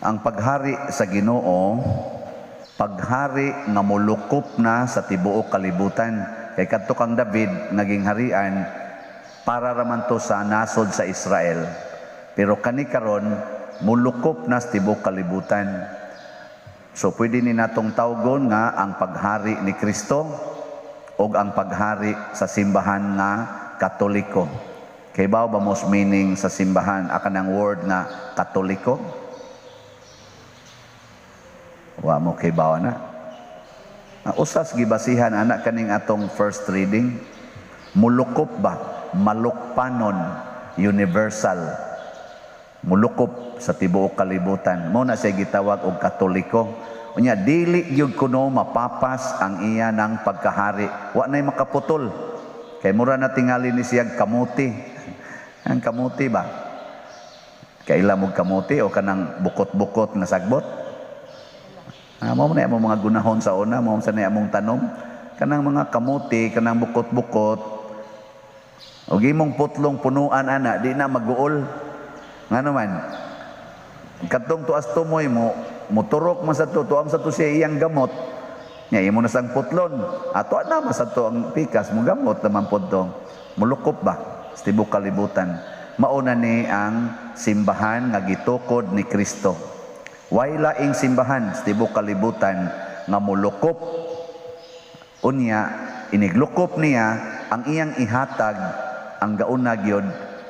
Ang paghari sa Ginoo, paghari nga mulukop na sa tibuok kalibutan. Kay kadto kang David naging harian para raman to sa nasod sa Israel. Pero kani karon mulukop na sa tibuok kalibutan. So pwede ni natong tawgon nga ang paghari ni Kristo o ang paghari sa simbahan nga Katoliko. Kay ba most meaning sa simbahan akan ang word nga Katoliko? Wa mo kay bawa na. Usas gibasihan anak kaning atong first reading. Mulukop ba? Malukpanon, universal. Mulukop sa tibuok kalibutan. Mo na siya gitawag og Katoliko. Unya dili gyud kuno mapapas ang iya ng pagkahari. Wa nay makaputol. Kay mura na tingali ni siyag kamuti. Ang kamuti ba? Kaila mo kamuti o kanang bukot-bukot na sagbot? Mao na among mga gunahon sa una, mao sa na among tanom. Kanang mga kamuti, kanang bukot-bukot. Og imong putlong punuan ana, di na maguol. Ngano man? Kadtong tuas tumoy mo, muturok man sa tuam sa to siya iyang gamot. Nya imo na sang putlon. Ato na masadto ang pikas mo gamot naman pod tong. Mulukop ba? Sa tibuok kalibutan. Mauna ni ang simbahan nga gitukod ni Kristo. Way laing simbahan sa tibuok kalibutan nga mulukop. Unya iniglukop niya ang iyang ihatag ang gauna gyud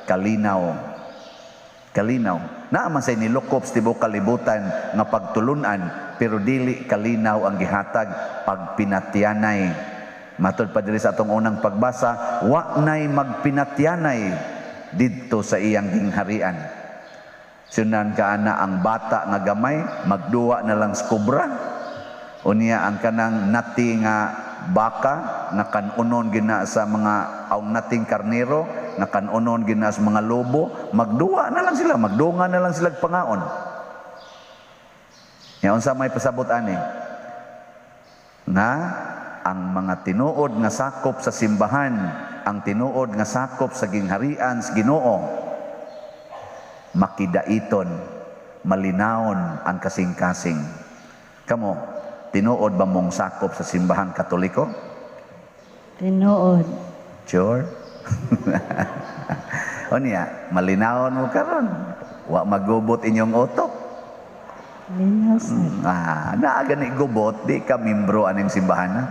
kalinaw. Kalinaw. Naa man say nilukop sa tibuok kalibutan nga pagtulunan pero dili kalinaw ang gihatag pagpinatyanay. Matod pa diri sa atong unang pagbasa, wa nay magpinatyanay didto sa iyang gingharian. Sunan kaana ang bata nga gamay magduwa na lang sa kubra. Unya ang kanang nati nga baka nakanunon gina sa mga aw nating karnero, nakanunon gina sa mga lobo, magduwa na lang sila, magdunga na lang sila pangaon. Nya unsa may pasabot ani? Na ang mga tinuod nga sakop sa simbahan, ang tinuod nga sakop sa gingharian sa Ginoo, makidaiton, malinawon ang kasing-kasing. Kamo, tinuod ba mong sakop sa simbahang Katoliko? Tinuod. Sure? O niya, malinawon mo karon. Wa magubot inyong utok. Linaw sa. Naaga ni gubot, di ka membro aning simbahan.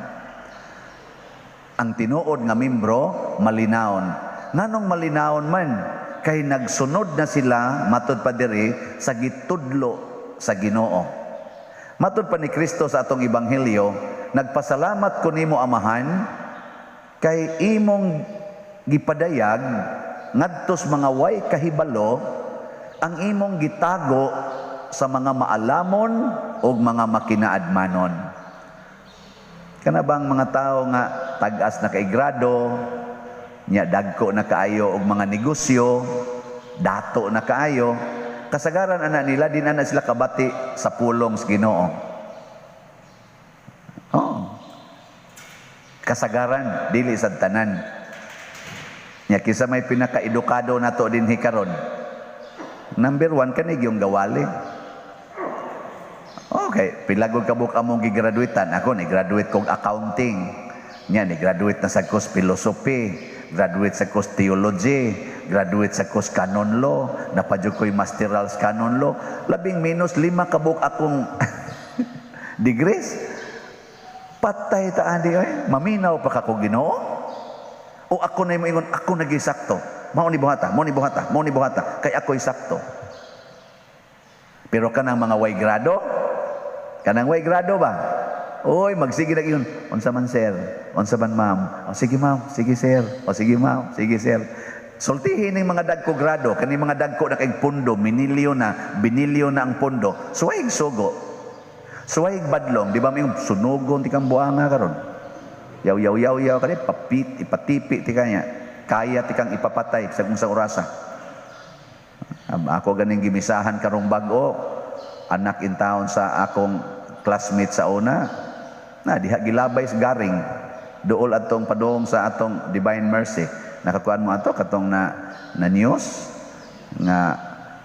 Ang tinuod nga membro, malinawon. Nganong malinawon man? Kay nagsunod na sila matud pa diri sa gitudlo sa Ginoo. Matud pa ni Kristo sa atong ebanghelyo, nagpasalamat ko nimo Amahan kay imong gipadayag ngadtos mga way kahibalo ang imong gitago sa mga maalamon o mga makinaadmanon. Kana bang mga tao nga tag-as na kaigrado, nya dagko na kaayo og mga negosyo, dato na kaayo, kasagaran ana nila din ana sila kabati sa pulong sa Ginoo. Kasagaran dili sad tanan. Nya kisa may pinaka-edukado nato dinhi karon. Number 1 kani yung gawali. Okay, pilagod kabuk among gigraduatean. Ako ni graduate kog accounting. Nya ni graduate na sa course philosophy. Graduate sa course theology, graduate sa course canon law, napadyo ko'y masterals canon law, labing minus 5 kabuk akong degrees. Patay taan di ay, maminaw pa kako Ginoo? O ako na yung ingon, ako nag-isakto. Mao ni buhata, kay ako'y sakto. Pero kanang mga way grado ba? Oy, magsige na yun. Unsa man sir? Unsa man ma'am? O sige ma'am, sige sir. O sige ma'am, sige sir. Sultihin ng mga dagko grado, kani mga dagko na kay pundo, binilyo na ang pundo. Suwayg sugo. Suwayg badlong, di ba may sunugon ti kang buanga karon? Yaw kani ipatipi ti kanya. Kaya ti kang ipapatay sa kung sa orasa. Ako ganing gimisahan karong bag-o, anak in town sa akong classmate sa una. Na diha gilabay sa garing duol atong padung sa atong Divine Mercy. Nakakuan mo ato katong na news nga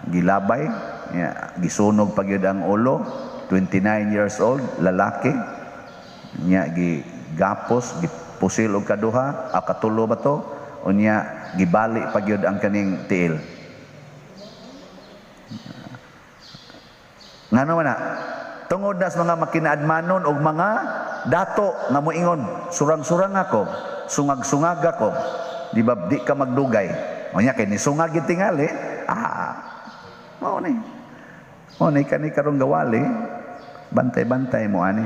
gilabay Nya gisunog pagyud ang ulo, 29 years old, lalaki. Nya gigapos, gipusil og kaduha, katulo ba to? Unya gibali pagyud ang kaning tiil. Ngano man na? Tungod na sa mga makinaadmanon og mga dato nga moingon, surang-surang ako, sungag-sungag ako. Di ba di ka magdugay? Unya kay ni sungag gitingali. Mao ni. Mao ni kani karong gawali. Bantay-bantay mo ani.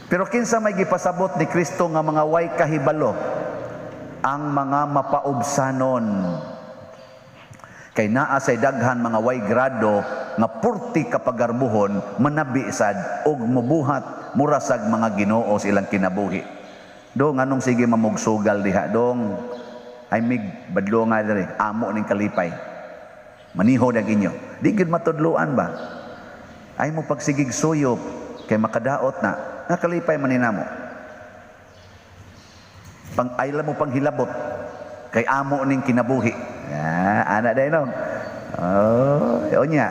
Pero kinsa may gipasabot ni Kristo nga mga way kahibalo ang mga mapaubsanon. Kay naa say daghan mga way grado nga purti kapagarbuhon manabi sad og mubuhat murasag mga Ginoo silang kinabuhi. Dong anong sige mamugsugal diha dong ay mig badlo nga diri amo ning kalipay. Manihod ang inyo. Di gid matudloan ba? Ay mo pagsigig suyop kay makadaot na nakalipay maninamo. Pang ayla mo panghilabot kay amo ning kinabuhi. Ana day no. Onya.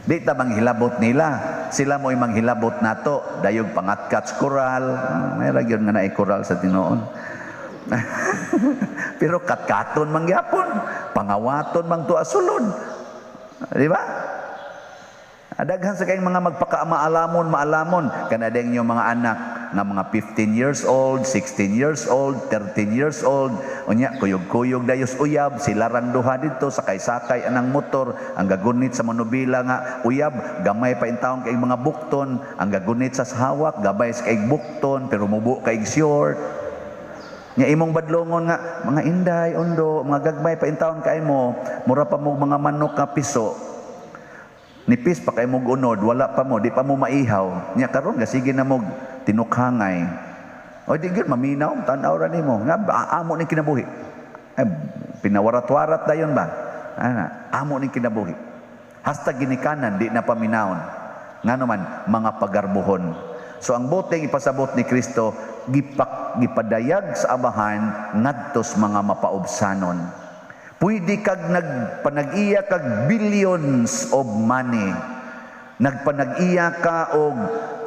Di ta manghilabot nila. Sila mo'y manghilabot nato. Dayog pangatkat koral. May ragyon nga naay koral sa tinuon. Pero katkaton mangyapon. Pangawaton mang tuwa sulod. Di ba? Adaghan sa kayong mga magpaka-maalamon kanadeng yung mga anak nga mga 15 years old, 16 years old, 13 years old. Unya kuyog-kuyog dayos uyab, sila rang duha dito sakay-sakay anang motor, ang gagunit sa manubila nga uyab, gamay pa intawon kay mga bukton, ang gagunit sa hawak, gabay sa kay bukton pero mubo kay short. Nya imong badlongon nga mga inday, undo, mga gagmay pa intawon kay mo, mura pa mo mga manok nga piso. Nipis pa kay mo unod, wala pa mo, di pa mo maihaw. Nya karon gasige na mo tinukhangay. O di gyud maminaw, tan-aw ra nimo. Nga amo ning kinabuhi. Pinawarat-warat dayon ba? Amo ning kinabuhi. Hasta ginikanan di na paminawon. Ngano man mga pagarbuhon. So ang boteng ipasabot ni Kristo gipadayag sa abahan ngadtos mga mapaubsanon. Pwede kag nagpanag-iya kag billions of money. Nagpanag-iya ka og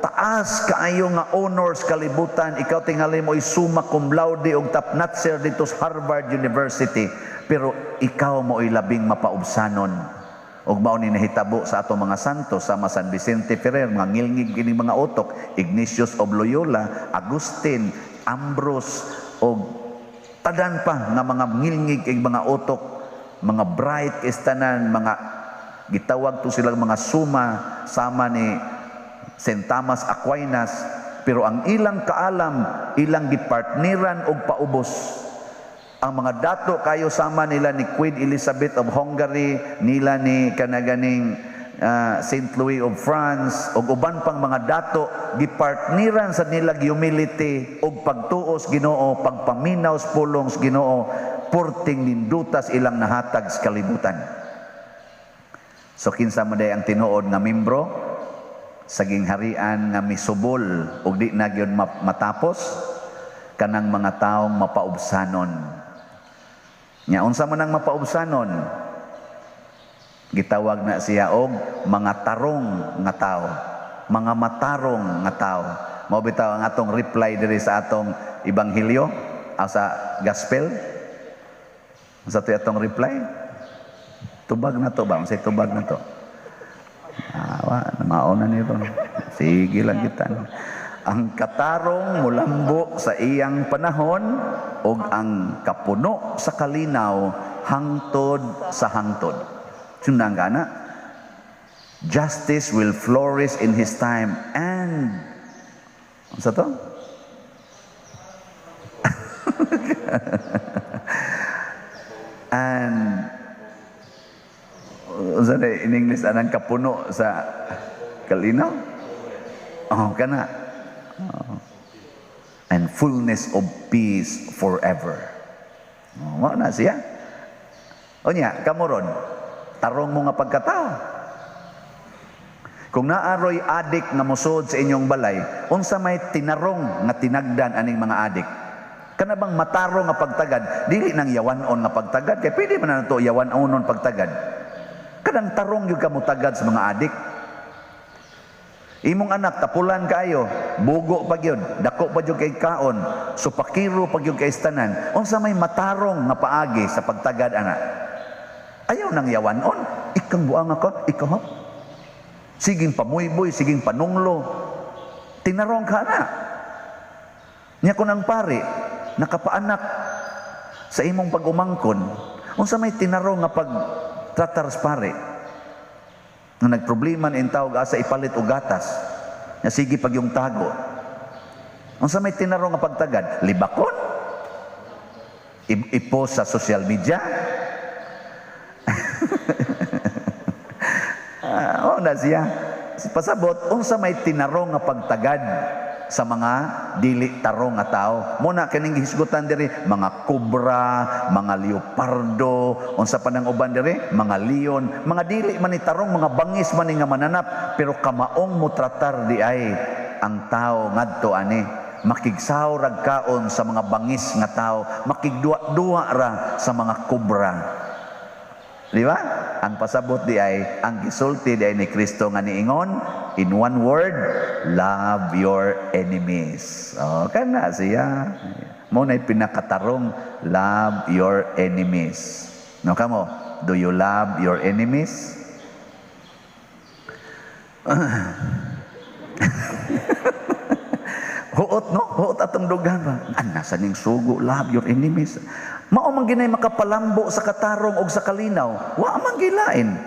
taas kaayo nga honors kalibutan. Ikaw tingali mo summa cum laude og top notcher dito sa Harvard University. Pero ikaw mo labing mapaubsanon. Og mao ni nahitabo sa atong mga santos sama San Vicente Ferrer, mga ngilngig kining mga utok, Ignatius of Loyola, Agustin, Ambrose og tadan pa nga mga ngilngig kay mga utok, mga bright istanan, mga gitawag to silang mga suma sama ni St. Thomas Aquinas, pero ang ilang kaalam, ilang gipartneran og paubos. Ang mga dato kayo sama nila ni Queen Elizabeth of Hungary, nila ni kanaganing St. Louis of France, ug uban pang mga dato gipartneran sa nila humility ug pagtuos Ginoo, pagpaminaw sa pulong sa Ginoo, porting nindutas ilang nahatag sa kalibutan. So kinsa man day ang tinuod nga membro sa gingharian nga misubol ug di na gyud matapos kanang mga taong mapaubsanon. Nya unsa man ang mapaubsanon? Gitawag na siya og mga tarong nga tao, mga matarong nga tao. Mao bitaw ang atong reply diri sa atong ebanghelyo sa gospel. Sa to atong reply. Tubag na to ba? Unsay tubag na to? Mauna nito. Sige lang kita. Ang katarong mulambo sa iyang panahon ug ang kapuno sa kalinaw hangtod sa hangtod. Sundang kana, justice will flourish in his time and ano sa to? And in English anang kapuno sa kalinaw? Kana. And fullness of peace forever. Mao na siya. Onya, kamoron, tarong mo nga pagkatao. Kung naaroy adik nga musod sa inyong balay, unsa may tinarong nga tinagdan aning mga adik? Kana bang mataro nga pagtagad, dili nang yawanon nga pagtagad, kay pwede man na ito yawanonon pagtagad. Kanang tarong yung kamutagad sa mga adik. Imong anak, tapulan kayo, bugo pag yun, dako pa yun kay kaon, supakiro pag yun kay istanan, unsa may matarong nga paagi sa pagtagad, anak. Ayaw nang yawanon, ikang buang ako, ikaw ha? Siging pamuyboy, siging panunglo, tinarong ka na. Nya ko nang pare, nakapaanak sa imong pag-umangkon, unsa may tinarong nga pag-tratar sa pare, nga nagproblema in tawag asa ipalit og gatas, nga sige pag yung tago. Unsa may tinarong nga pagtagad? Libakon? I-post sa social media? Na siya. Pasabot, unsa may tinarong nga pagtagad sa mga dili tarong nga tao. Muna kining gihisgutan diri, mga kobra, mga leopardo, unsa pa nang uban diri, mga leon, mga dili man ni tarong, mga bangis man ni nga mananap, pero kamaong mo tratar di ay ang tao ngadto ani. Makigsaw rag kaon sa mga bangis nga tao, makigduwa-duwa ra sa mga kobra. Di ba? Ang pasabot di ay, ang gisulti di ay ni Kristo nga niingon, in one word, love your enemies. O, kana siya. Muna'y pinakatarong, love your enemies. No, kamo, do you love your enemies? Huot, no? Huot atong dugan ba? Nasa ning sugo, love your enemies. Mao man ginay makapalambo sa katarong og sa kalinaw, wa man gilain.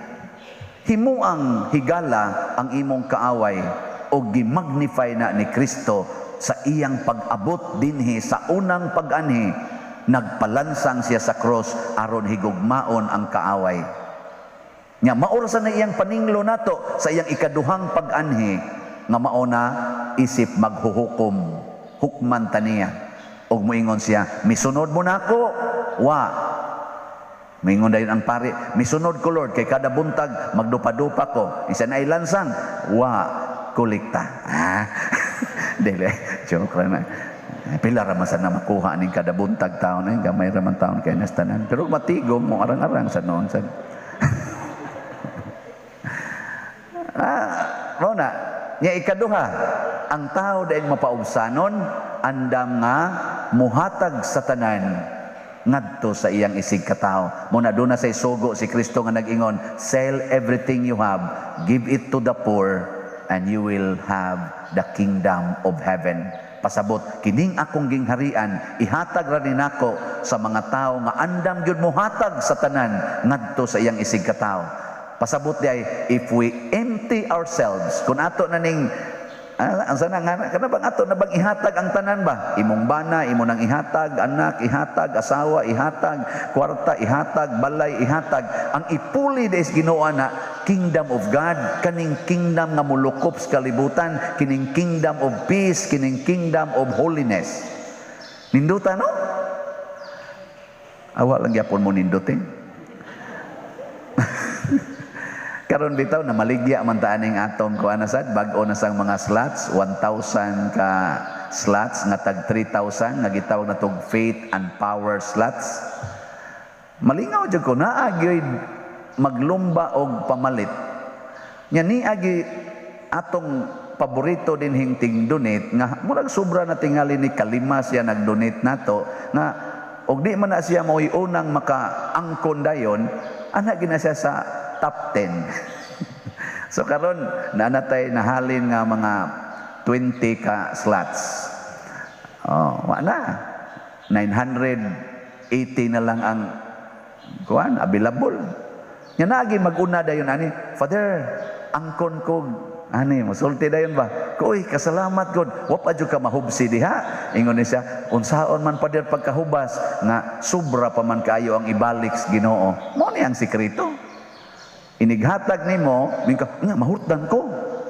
Himuang higala ang imong kaaway og gimagnify na ni Kristo sa iyang pag-abot dinhi sa unang pag-anhi. Nagpalansang siya sa cross aron higugmaon ang kaaway. Nya maorasan na iyang paninglo nato sa iyang ikaduhang pag-anhi nga mao na isip maghuhukom, hukman taniya. Og moingon siya, misunod mo nako. Wa. Moingon dayon ang pare, misunod ko Lord kay kada buntag magdupa-dupa ko. Isa na ilansang, wa kolekta. Dili, joke lang na. Pila ra man sana makuha ning kada buntag taon ay gamay ra man taon kay nastanan. Pero matigom mo arang-arang sa noon sa. Rona, nya ikaduha, ang tao daing mapaubsanon andam nga muhatag sa tanan ngadto sa iyang isig katao. Muna doon na sa isugo si Kristo nga nag-ingon, sell everything you have, give it to the poor, and you will have the kingdom of heaven. Pasabot, kining akong gingharian, ihatag ra ninako sa mga tao nga andam gyud muhatag sa tanan ngadto sa iyang isig katao. Pasabot di ay, if we empty ourselves, kung ato na ning ang sana nga, kana bang ato na bang ihatag ang tanan ba? Imong bana, imo nang ihatag, anak, ihatag, asawa, ihatag, kwarta, ihatag, balay, ihatag. Ang ipuli des Ginoo na kingdom of God, kaning kingdom nga mulukop sa kalibutan, kining kingdom of peace, kining kingdom of holiness. Ninduta, no? Awa lang yapon mo nindutin. Karon bitaw na maligya man ta aning atong kuan sad bag-o na sang mga slots, 1,000 ka slots nga tag 3,000 nga gitawag na tog faith and power slots. Malingaw jud ko naa gyud maglumba og pamalit. Nya ni agi atong paborito din hing donate nga murag sobra na tingali ni kalima siya nag-donate nato nga og di man na siya mo'y unang makaangkon dayon ana gina siya sa top 10. So karon nanatay nahalin nga mga 20 ka slots. Oh, wala. 980 na lang ang kuan available. Nya naagi mag-una dayon ani, Father, angkon ko ani mosulti dayon ba? Koy, kasalamat gud. Wa pa jud ka mahubsi diha. Ingon ni siya, unsaon man pader pagkahubas nga sobra pa man kayo ang ibalik sa Ginoo. Mo ni ang sikreto. Inighatag nimo, mingka nga mahutdan ko.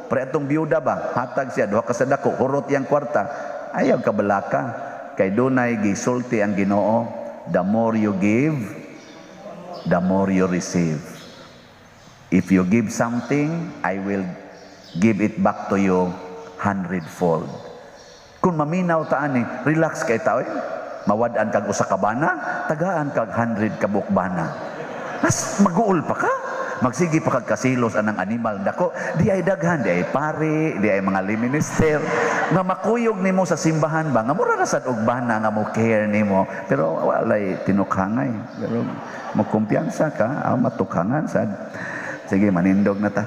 Pre atong biyuda ba, hatag siya duha ka sa dako, hurot yang kwarta. Ayaw ka balaka kay dunay gisulti ang Ginoo, the more you give, the more you receive. If you give something, I will give it back to you 100-fold. Kung maminaw ta ani, relax kay tao. mawad-an kag usa ka bana, tagaan kag 100 ka buok bana. Mas maguol pa ka. Magsigi pa kag kasilos anang animal dako, di ay daghan, di ay pari, di ay mga liminister nga makuyog nimo sa simbahan ba nga mura na sad og bana nga mo care nimo, pero walay tinukhangay, pero mo kumpiyansa ka, matukhangan sad. Sige, manindog na ta.